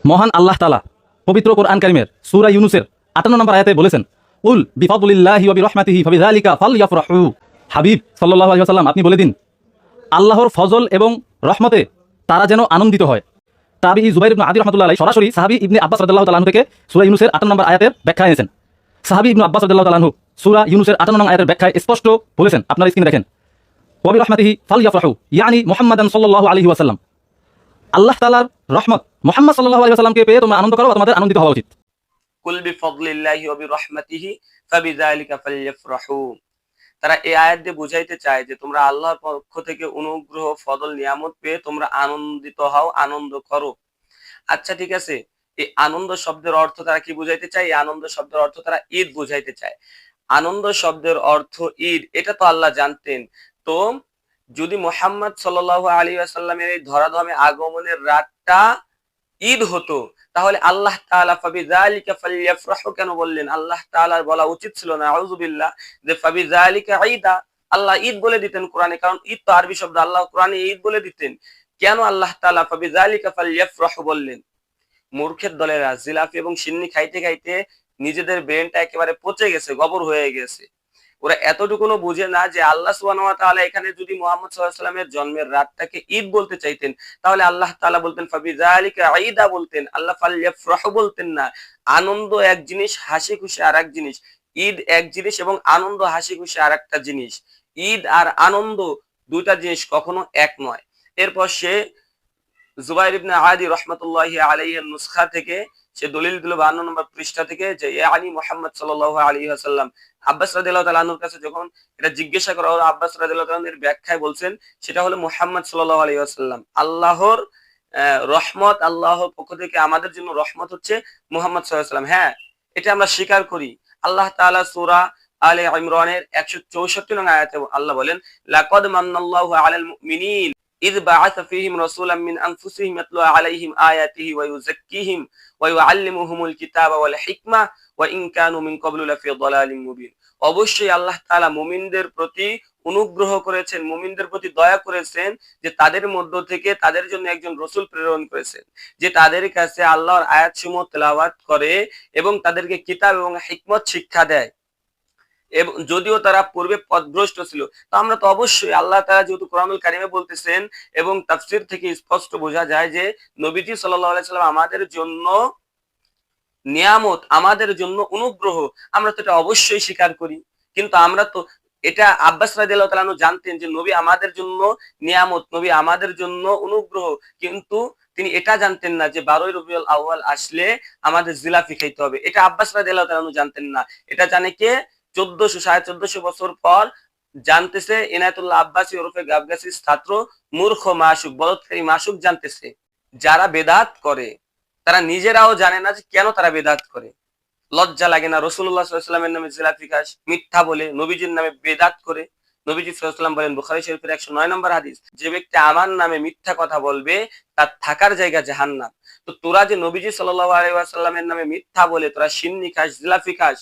মহান আল্লাহ তাআলা পবিত্র কোরআন কারীমের সূরা ইউনূসের ৫৮ নম্বর আয়াতে বলেছেন, কুল বিফাদলিল্লাহি ওয়া বিরহমাতিহি ফাবিযালিকা ফালইফরাহু। হাবিব সাল্লাল্লাহু আলাইহি ওয়াসাল্লাম, আপনি বলে দিন, আল্লাহর ফজল এবং রহমতে তারা যেন আনন্দিত হয়। তাবিঈ জুবাইর ইবনে আদি রাহমাতুল্লাহ আলাইহি সরাসরি সাহাবী ইবনে আব্বাস রাদিয়াল্লাহু তাআলা আনহু থেকে সূরা ইউনূসের ৫৮ নম্বর আয়াতের ব্যাখ্যা এনেছেন। সাহাবী ইবনে আব্বাস রাদিয়াল্লাহু তাআলা আনহু সূরা ইউনূসের ৫৮ নং আয়াতের ব্যাখ্যায় স্পষ্ট বলেছেন, আপনারা স্ক্রিনে দেখেন, ওয়া বিরহমাতিহি ফালইফরাহু ইয়ানি মুহাম্মাদান সাল্লাল্লাহু আলাইহি ওয়াসাল্লাম। আল্লাহ তাআলার রহমত মুহাম্মদ সাল্লাল্লাহু আলাইহি ওয়াসাল্লামকে পেয়ে তোমরা আনন্দ করো, তোমাদের আনন্দিত হওয়া উচিত। কুল বিফাদলিল্লাহি ওয়া বিরহমাতিহি ফাবিযালিকা ফালইফরাহু। তারা এই আয়াত দিয়ে বুঝাইতে চায় যে তোমরা আল্লাহর পক্ষ থেকে অনুগ্রহ, ফজল, নিয়ামত পেয়ে তোমরা আনন্দিত হও, আনন্দ করো। আচ্ছা, ঠিক আছে, এই আনন্দ শব্দের অর্থ তারা কি বুঝাইতে চায়? এই আনন্দ শব্দের অর্থ তারা ঈদ বুঝাইতে চায়। আনন্দ শব্দের অর্থ ঈদ, এটা তো আল্লাহ জানতেন। তো যদি মুহাম্মদ সাল্লাল্লাহু আলাইহি ওয়াসাল্লামের এই ধরাধামে আগমনের রাতটা ঈদ হতো, তাহলে আল্লাহ তাআলা ফাবিযালিকা ফালইফরাহু কেন বললেন? আল্লাহ তাআলার বলা উচিত ছিল না আউযুবিল্লাহ যে ফাবিযালিকা ঈদা। আল্লাহ ঈদ বলে দিতেন কোরআনে, কারণ ঈদ তো আরবি শব্দ, আল্লাহ কোরআনে ঈদ বলে দিতেন। কেন আল্লাহ তাআলা ফাবিযালিকা ফালইফরাহু বললেন? মূর্খের দলেরা জিলাপি এবং সিন্নি খাইতে খাইতে নিজেদের ব্রেনটা একেবারে পচে গেছে, গোবর হয়ে গেছে। ওরা এতটুকুনো বুঝে না যে আল্লাহ সুবহানাহু ওয়া তাআলা এখানে যদি মুহাম্মদ সাল্লাল্লাহু আলাইহি ওয়াসাল্লামের জন্মের রাতটাকে ঈদ বলতে চাইতেন, তাহলে আল্লাহ তাআলা বলতেন ফাবিযালিকা ঈদা বলতেন, আল্লাহ ফালইফরাহু বলতেন না। আনন্দ এক জিনিস, হাসি খুশি আরেক জিনিস। ঈদ এক জিনিস এবং আনন্দ, হাসি খুশি আরেকটা জিনিস। ঈদ আর আনন্দ দুইটা জিনিস কখনো এক নয়। এরপর সে জুবাইর ইবনে আদি রাহমাতুল্লাহি আলাইহি এর নুসখা থেকে সে দলিল দিল 52 নম্বর পৃষ্ঠা থেকে যে ইয়ানি মুহাম্মদ সাল্লাল্লাহু আলাইহি ওয়াসাল্লাম। আব্বাস রাদিয়াল্লাহু তাআলা আনহুর কাছে যখন এটা জিজ্ঞাসা করা হলো, আব্বাস রাদিয়াল্লাহু তাআলা এর ব্যাখ্যায় বলছেন সেটা হলো মুহাম্মদ সাল্লাল্লাহু আলাইহি ওয়াসাল্লাম। আল্লাহর রহমত, আল্লাহর পক্ষ থেকে আমাদের জন্য রহমত হচ্ছে মুহাম্মদ সাল্লাল্লাহু আলাইহি ওয়াসাল্লাম। হ্যাঁ, এটা আমরা স্বীকার করি। আল্লাহ তাআলা সূরা আলে ইমরানের 164 নং আয়াতে আল্লাহ বলেন, লাকাদ মান্নাল্লাহু আলাল মুমিনিন إذ بعث فيهم رسولا من أنفسهم يتلو عليهم آياته ويزكيهم ويعلمهم الكتاب والحكمة وإن كانوا من قبل لفي ضلال مبين। অবশ্যই আল্লাহ তাআলা মুমিনদের প্রতি অনুগ্রহ করেছেন, মুমিনদের প্রতি দয়া করেছেন যে তাদের মধ্য থেকে তাদের জন্য একজন রাসূল প্রেরণ করেছেন যে তাদের কাছে আল্লাহর আয়াতসমূহ তেলাওয়াত করে এবং তাদেরকে কিতাব এবং হিকমত শিক্ষা দেয়। এবং যদিও তারা পূর্বে পথভ্রষ্ট ছিল, তো আমরা তো অবশ্যই আল্লাহ তাআলা যেহেতু কোরআনুল কারীমে বলতেছেন এবং তাফসীর থেকে স্পষ্ট বোঝা যায় যে নবীজি সাল্লাল্লাহু আলাইহি সাল্লাম আমাদের জন্য নিয়ামত, আমাদের জন্য অনুগ্রহ, আমরা তো এটা অবশ্যই স্বীকার করি। কিন্তু আমরা তো এটা আব্বাস রাদিয়াল্লাহু তাআলা আনহু জানতেন যে নবী আমাদের জন্য নিয়ামত, নবী আমাদের জন্য অনুগ্রহ, কিন্তু তিনি এটা জানতেন না যে 12ই রবিউল আউয়াল আসলে আমাদের জিলাপি খাইতে হবে। এটা আব্বাস রাদিয়াল্লাহু তাআলা আনহু জানতেন না। এটা জানে কে? 1400 বছর পর জানতেছে ইনায়েতুল্লাহ আব্বাসী ওরফে গাবগাসির ছাত্র মূর্খ মাসুক, বলৎকারী মাসুক জানতেছে। যারা বেদাত করে তারা নিজেরাও জানে না যে কেন তারা বেদাত করে। লজ্জা লাগে না? রাসূলুল্লাহ সাল্লাল্লাহু আলাইহি ওয়াসাল্লামের নামে জিলাপি খাস, মিথ্যা বলে, নবীজির নামে বেদাত করে। নবীজি সাল্লাল্লাহু আলাইহি ওয়াসাল্লাম বলেন বুখারী শরীফের 109 নম্বর হাদিস, যে ব্যক্তি আমার নামে মিথ্যা কথা বলবে তার থাকার জায়গা জাহান্নাম। তো তোরা যে নবীজি সাল্লাল্লাহু আলাইহি ওয়াসাল্লামের নামে মিথ্যা বলে তোরা সিন্নি খাস, জিলাপি খাস,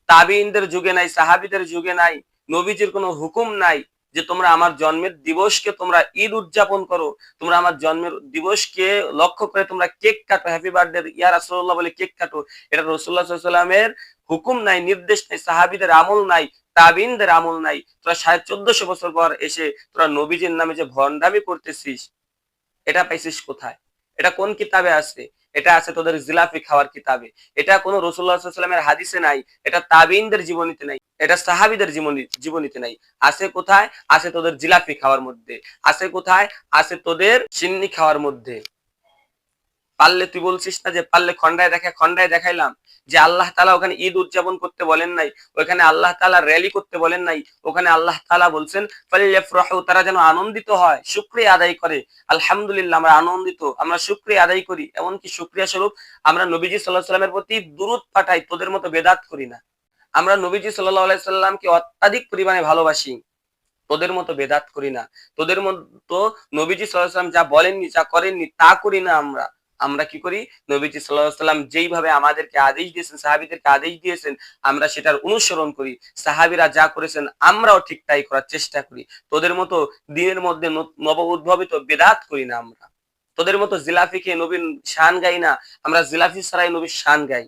তাবিঈনদের যুগে নাই, সাহাবীদের যুগে নাই, নবীজির কোনো হুকুম নাই যে তোমরা আমার জন্মের দিবসকে তোমরা ঈদ উদযাপন করো, তোমরা আমার জন্মের দিবসকে লক্ষ্য করে তোমরা কেক কাটো, হ্যাপি বার্থডে ইয়া রাসূলুল্লাহ বলে কেক কাটো। এটা রাসূলুল্লাহ সাল্লাল্লাহু আলাইহি ওয়াসাল্লামের হুকুম নাই, নির্দেশ নাই, সাহাবীদের আমল নাই, তাবিঈনদের আমল নাই। তোরা 1450 বছর পর এসে তোরা নবীজির নামে যে ভণ্ডামি করতেছিস, এটা পাইছিস কোথায়? এটা কোন কিতাবে আছে? এটা আছে তোদের জিলাপি খাওয়ার কিতাবে। এটা কোনো রাসূলুল্লাহ সাল্লাল্লাহু আলাইহি ওয়াসাল্লামের হাদিসে নাই, এটা তাবিঈনদের জীবনীতে নাই, এটা সাহাবীদের জীবনীতে নাই। আছে কোথায়? আছে তোদের জিলাপি খাওয়ার মধ্যে। আছে কোথায়? আছে তোদের সিন্নি খাওয়ার মধ্যে। পারলে তুই বলছিস না যে পারলে খন্ডায় দেখাইলাম যে আল্লাহ তাআলা ওখানে ঈদ উদযাপন করতে বলেন নাই, ওখানে আল্লাহ তাআলা র‍্যালি করতে বলেন নাই, ওখানে আল্লাহ তাআলা বলছেন ফালইফরাহু, তারা যেন আনন্দিত হয়, শুকরিয়া আদায় করে। আলহামদুলিল্লাহ, আমরা আনন্দিত, আমরা শুকরিয়া আদায় করি। এমনকি শুকরিয়া স্বরূপ আমরা নবীজি সাল্লাল্লাহু আলাইহি ওয়াসাল্লামের প্রতি দুরূদ পাঠাই, তোদের মতো বেদাত করি না। আমরা নবীজি সাল্লাল্লাহু আলাইহি সাল্লামকে অত্যাধিক পরিমাণে ভালোবাসি, তোদের মতো বেদাত করি না। তোদের মতো নবীজি সাল্লাল্লাহু আলাইহি ওয়াসাল্লাম যা বলেননি, যা করেননি তা করি না। আমরা কি করি? নবীজি সাল্লাল্লাহু আলাইহি ওয়াসাল্লাম যেইভাবে আমাদেরকে আদেশ দিয়েছেন, সাহাবীদেরকে আদেশ দিয়েছেন, আমরা সেটার অনুসরণ করি। সাহাবীরা যা করেছেন আমরাও ঠিক তাই করার চেষ্টা করি। তোদের মতো দিনের মধ্যে নব উদ্ভাবিত বেদাত করি না আমরা। তোদের মতো জিলাপি খেয়ে নবীর শান গাই না, আমরা জিলাপি ছাড়াই নবীর শান গাই।